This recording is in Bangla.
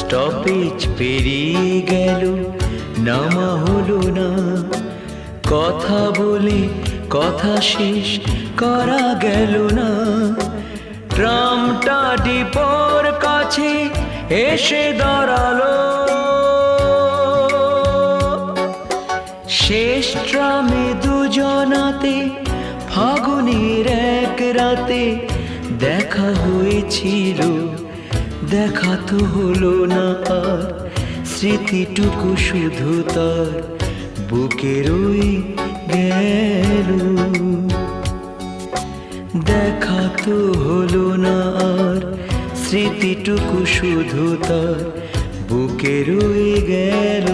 স্টপেজ পেরিয়ে গেল, নামা হলো না। কথা বলে কথা শেষ করা গেল না। ট্রামটা ডিপোর কাছে এসে দাঁড়ালো। শেষ ট্রামে দুজনাতে ফাগুনের এক রাতে দেখা হয়েছিল, দেখা তো হলো না আর। স্মৃতিটুকু শুধু তার বুকে রয়ে গেল। দেখা তো হলো না আর, স্মৃতিটুকু শুধু তার বুকে রয়ে গেল।